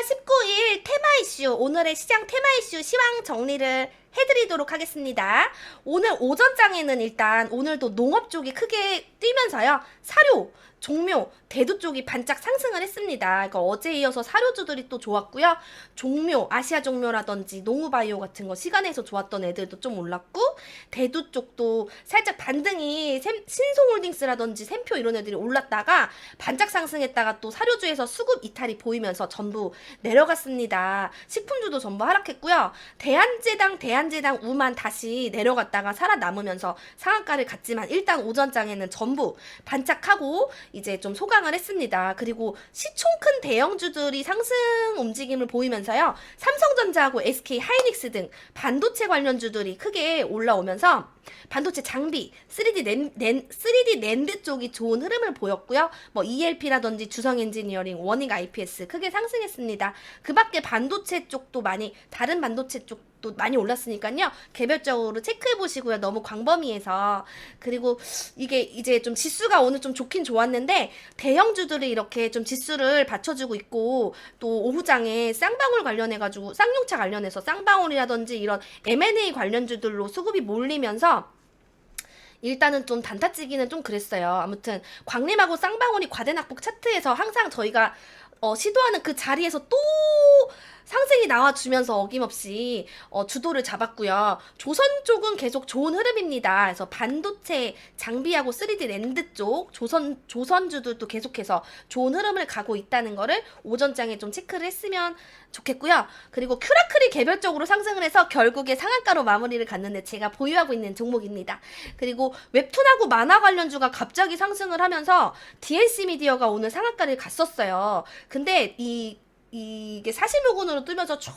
19일 테마 이슈, 오늘의 시장 테마 이슈 시황 정리를 해드리도록 하겠습니다. 오늘 오전장에는 일단 오늘도 농업 쪽이 크게 뛰면서요. 사료, 종묘, 대두 쪽이 반짝 상승을 했습니다. 그러니까 어제에 이어서 사료주들이 또 좋았고요. 종묘, 아시아 종묘라든지 농우바이오 같은 거 시간에서 좋았던 애들도 좀 올랐고, 대두 쪽도 살짝 반등이 신송홀딩스라든지 샘표 이런 애들이 올랐다가 반짝 상승했다가 또 사료주에서 수급 이탈이 보이면서 전부 내려갔습니다. 식품주도 전부 하락했고요. 대한제당 우만 다시 내려갔다가 살아남으면서 상한가를 갔지만 일단 오전장에는 전부 반짝하고 이제 좀 소강을 했습니다. 그리고 시총 큰 대형주들이 상승 움직임을 보이면서요. 삼성전자하고 SK 하이닉스 등 반도체 관련주들이 크게 올라오면서 반도체 장비, 3D 낸드 쪽이 좋은 흐름을 보였고요. 뭐 ELP라든지 주성 엔지니어링, 원익 IPS 크게 상승했습니다. 그 밖에 반도체 쪽도 다른 반도체 쪽도 많이 올랐으니까요. 개별적으로 체크해 보시고요. 너무 광범위해서. 그리고 이게 이제 좀 지수가 오늘 좀 좋긴 좋았는데 대형주들이 이렇게 좀 지수를 받쳐주고 있고 또 오후장에 쌍방울 관련해가지고 쌍용차 관련해서 쌍방울이라든지 이런 M&A 관련주들로 수급이 몰리면서 일단은 좀 단타치기는 좀 그랬어요. 아무튼 광림하고 쌍방울이 과대낙폭 차트에서 항상 저희가 시도하는 그 자리에서 또 상승이 나와주면서 어김없이 주도를 잡았고요. 조선 쪽은 계속 좋은 흐름입니다. 그래서 반도체 장비하고 3D 랜드 쪽 조선주들도 계속해서 좋은 흐름을 가고 있다는 거를 오전장에 좀 체크를 했으면 좋겠고요. 그리고 큐라클이 개별적으로 상승을 해서 결국에 상한가로 마무리를 갔는데 제가 보유하고 있는 종목입니다. 그리고 웹툰하고 만화 관련주가 갑자기 상승을 하면서 DLC 미디어가 오늘 상한가를 갔었어요. 근데 이게 사실무근으로 뜨면서 쫙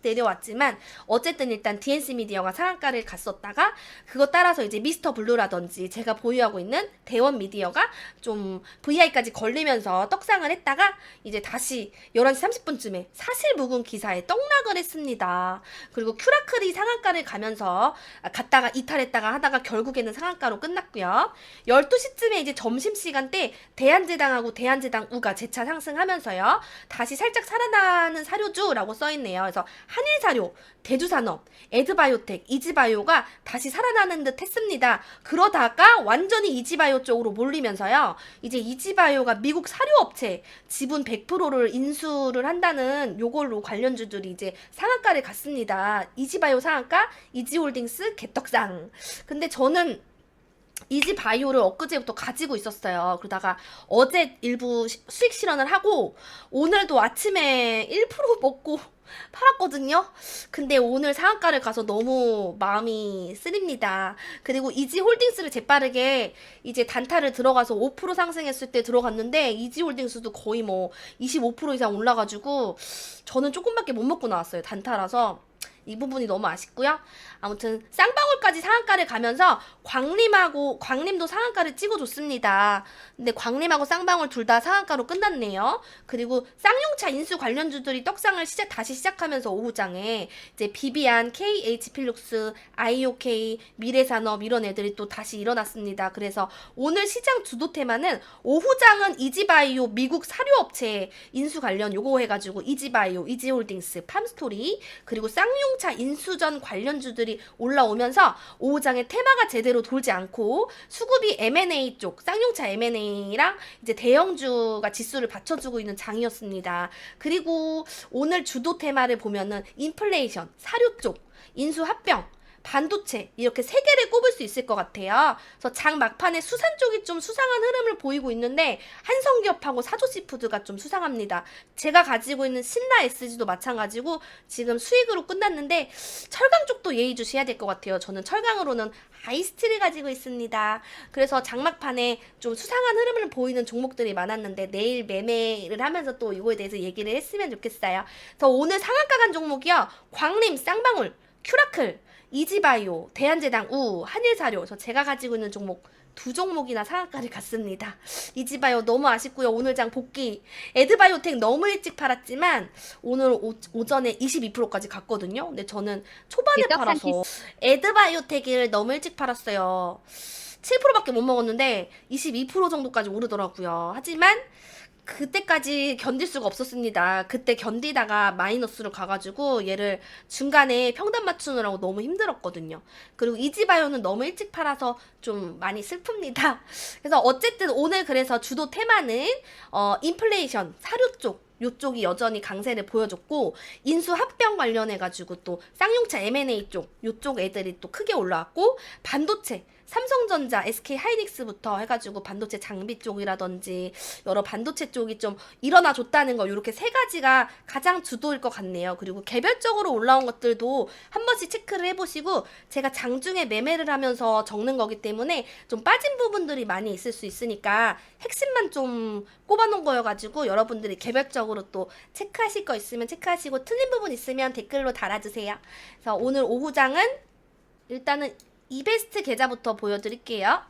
내려왔지만 어쨌든 일단 DNC 미디어가 상한가를 갔었다가 그것 따라서 이제 미스터 블루라든지 제가 보유하고 있는 대원 미디어가 좀 VI까지 걸리면서 떡상을 했다가 이제 다시 11시 30분쯤에 사실무근 기사에 떡락을 했습니다. 그리고 큐라클이 상한가를 갔다가 이탈했다가 하다가 결국에는 상한가로 끝났고요. 12시쯤에 이제 점심시간 때 대한제당하고 대한제당우가 재차 상승하면서요. 다시 살짝 살아나는 사료주라고 써있네요. 그래서 한일사료, 대주산업, 에드바이오텍, 이지바이오가 다시 살아나는 듯 했습니다. 그러다가 완전히 이지바이오 쪽으로 몰리면서요. 이제 이지바이오가 미국 사료업체 지분 100%를 인수를 한다는 요걸로 관련주들이 이제 상한가를 갔습니다. 이지바이오 상한가, 이지홀딩스 개떡상. 근데 저는 이지바이오를 엊그제부터 가지고 있었어요. 그러다가 어제 일부 수익 실현을 하고 오늘도 아침에 1% 먹고 팔았거든요. 근데 오늘 상한가를 가서 너무 마음이 쓰립니다. 그리고 이지홀딩스를 재빠르게 이제 단타를 들어가서 5% 상승했을 때 들어갔는데 이지홀딩스도 거의 뭐 25% 이상 올라가지고 저는 조금밖에 못 먹고 나왔어요. 단타라서. 이 부분이 너무 아쉽고요. 아무튼 쌍방울까지 상한가를 가면서 광림도 상한가를 찍어줬습니다. 근데 광림하고 쌍방울 둘 다 상한가로 끝났네요. 그리고 쌍용차 인수 관련주들이 떡상을 다시 시작하면서 오후장에 이제 비비안, KH필룩스, IOK, 미래산업 이런 애들이 또 다시 일어났습니다. 그래서 오늘 시장 주도 테마는 오후장은 이지바이오 미국 사료업체 인수 관련 요거 해가지고 이지바이오, 이지홀딩스, 팜스토리 그리고 쌍용 차 인수전 관련주들이 올라오면서 오후장에 테마가 제대로 돌지 않고 수급이 M&A 쪽 쌍용차 M&A랑 이제 대형주가 지수를 받쳐주고 있는 장이었습니다. 그리고 오늘 주도 테마를 보면은 인플레이션, 사료 쪽, 인수 합병 반도체 이렇게 세 개를 꼽을 수 있을 것 같아요. 그래서 장 막판에 수산 쪽이 좀 수상한 흐름을 보이고 있는데 한성기업하고 사조시푸드가 좀 수상합니다. 제가 가지고 있는 신라 SG도 마찬가지고 지금 수익으로 끝났는데 철강 쪽도 예의주시해야 될 것 같아요. 저는 철강으로는 아이스티를 가지고 있습니다. 그래서 장막판에 좀 수상한 흐름을 보이는 종목들이 많았는데 내일 매매를 하면서 또 이거에 대해서 얘기를 했으면 좋겠어요. 그래서 오늘 상한가 간 종목이요. 광림, 쌍방울, 큐라클, 이지바이오, 대한제당, 한일사료. 그래서 제가 가지고 있는 종목 두 종목이나 상한가를 갔습니다. 이지바이오 너무 아쉽고요. 오늘 장 복귀. 에드바이오텍 너무 일찍 팔았지만 오늘 오전에 22%까지 갔거든요. 근데 저는 초반에 팔아서 에드바이오텍을 너무 일찍 팔았어요. 7%밖에 못 먹었는데 22% 정도까지 오르더라고요. 하지만 그때까지 견딜 수가 없었습니다. 그때 견디다가 마이너스로 가가지고 얘를 중간에 평단 맞추느라고 너무 힘들었거든요. 그리고 이지바이오는 너무 일찍 팔아서 좀 많이 슬픕니다. 그래서 어쨌든 오늘 그래서 주도 테마는 인플레이션, 사료 쪽 요쪽이 여전히 강세를 보여줬고, 인수 합병 관련해가지고 또 쌍용차 M&A 쪽 요쪽 애들이 또 크게 올라왔고, 반도체 삼성전자, SK 하이닉스부터 해가지고 반도체 장비 쪽이라든지 여러 반도체 쪽이 좀 일어나 줬다는 거, 이렇게 세 가지가 가장 주도일 것 같네요. 그리고 개별적으로 올라온 것들도 한 번씩 체크를 해보시고, 제가 장중에 매매를 하면서 적는 거기 때문에 좀 빠진 부분들이 많이 있을 수 있으니까 핵심만 좀 꼽아놓은 거여가지고 여러분들이 개별적으로 또 체크하실 거 있으면 체크하시고, 틀린 부분 있으면 댓글로 달아주세요. 그래서 오늘 오후장은 일단은 이베스트 계좌부터 보여드릴게요.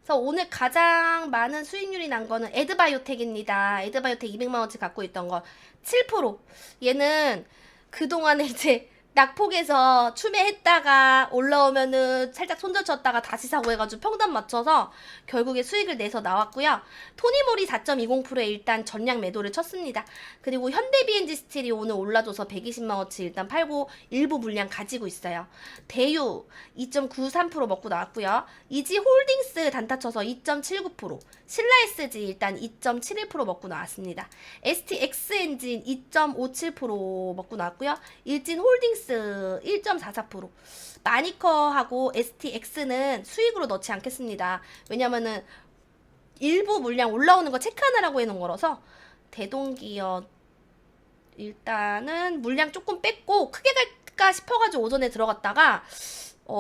그래서 오늘 가장 많은 수익률이 난 거는 에드바이오텍입니다. 에드바이오텍 200만원치 갖고 있던 거 7%. 얘는 그동안에 이제 낙폭에서 추매했다가 올라오면은 살짝 손절쳤다가 다시 사고 해가지고 평단 맞춰서 결국에 수익을 내서 나왔고요. 토니모리 4.20%에 일단 전량 매도를 쳤습니다. 그리고 현대비엔지 스틸이 오늘 올라줘서 120만원치 일단 팔고 일부 물량 가지고 있어요. 대유 2.93% 먹고 나왔고요. 이지홀딩스 단타 쳐서 2.79%, 신라SG 일단 2.71% 먹고 나왔습니다. STX엔진 2.57% 먹고 나왔고요. 일진홀딩스 1.44%. 마니커하고 STX는 수익으로 넣지 않겠습니다. 왜냐면은 일부 물량 올라오는 거 체크하느라고 해놓은 거라서. 대동기업 일단은 물량 조금 뺐고, 크게 갈까 싶어가지고 오전에 들어갔다가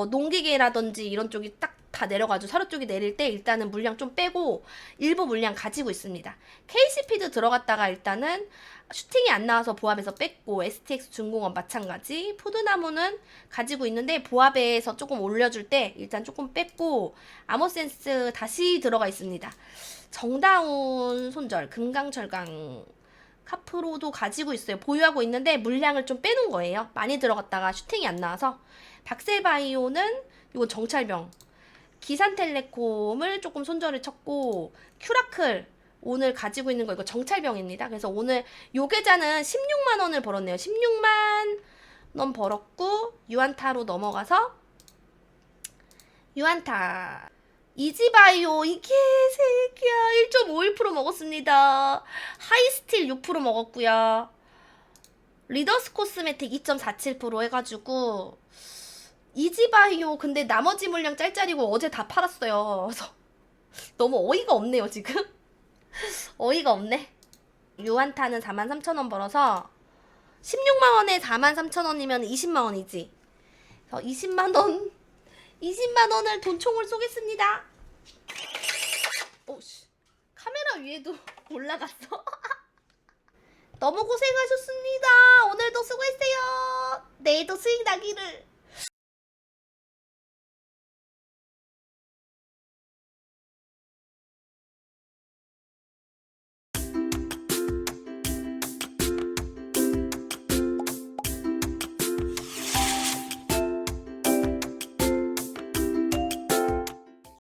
농기계라든지 이런 쪽이 딱 다 내려가지고 사료 쪽이 내릴 때 일단은 물량 좀 빼고 일부 물량 가지고 있습니다. KCP도 들어갔다가 일단은 슈팅이 안 나와서 보합에서 뺐고, STX 중공업 마찬가지, 푸드나무는 가지고 있는데 보합에서 조금 올려줄 때 일단 조금 뺐고, 아머센스 다시 들어가 있습니다. 정다운 손절, 금강철강, 카프로도 가지고 있어요. 보유하고 있는데 물량을 좀 빼놓은 거예요. 많이 들어갔다가 슈팅이 안 나와서. 박셀바이오는 이건 정찰병, 기산텔레콤을 조금 손절을 쳤고, 큐라클 오늘 가지고 있는 거 이거 정찰병입니다. 그래서 오늘 요 계좌는 16만원을 벌었네요. 16만원 벌었고, 유안타로 넘어가서 유안타 이지바이오 이게 새끼야 1.51% 먹었습니다. 하이스틸 6% 먹었고요. 리더스 코스메틱 2.47% 해가지고, 이지바이오 근데 나머지 물량 짤짤이고 어제 다 팔았어요. 그래서 너무 어이가 없네요 지금. 어이가 없네. 유한타는 43,000원 벌어서 16만원에 43,000원이면 20만원이지. 그래서 20만원을 돈총을 쏘겠습니다. 오씨, 카메라 위에도 올라갔어. 너무 고생하셨습니다. 오늘도 수고했어요. 내일도 수익 나기를.